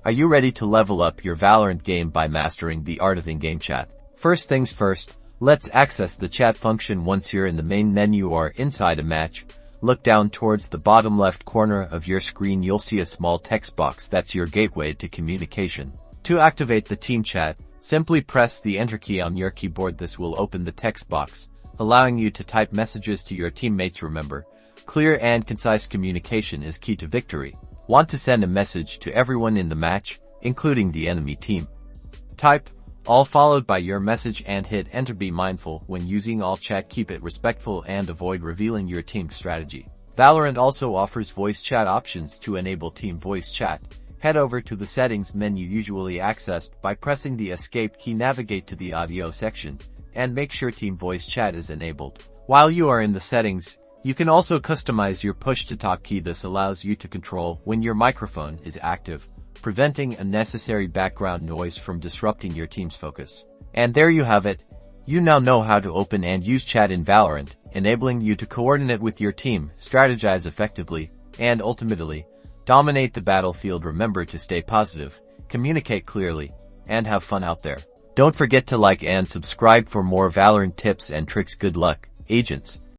Are you ready to level up your Valorant game by mastering the art of in-game chat? First things first, let's access the chat function. Once you're in the main menu or inside a match, look down towards the bottom left corner of your screen. You'll see a small text box. That's your gateway to communication. To activate the team chat, simply press the Enter key on your keyboard. This will open the text box, allowing you to type messages to your teammates. Remember, clear and concise communication is key to victory. Want to send a message to everyone in the match, including the enemy team? Type all followed by your message and hit enter. Be mindful when using all chat, keep it respectful and avoid revealing your team's strategy. Valorant also offers voice chat options. To enable team voice chat, head over to the settings menu, usually accessed by pressing the escape key. Navigate to the audio section and make sure team voice chat is enabled. While you are in the settings, you can also customize your push-to-talk key. This allows you to control when your microphone is active, preventing unnecessary background noise from disrupting your team's focus. And there you have it. You now know how to open and use chat in Valorant, enabling you to coordinate with your team, strategize effectively, and ultimately, dominate the battlefield. Remember to stay positive, communicate clearly, and have fun out there. Don't forget to like and subscribe for more Valorant tips and tricks. Good luck, agents.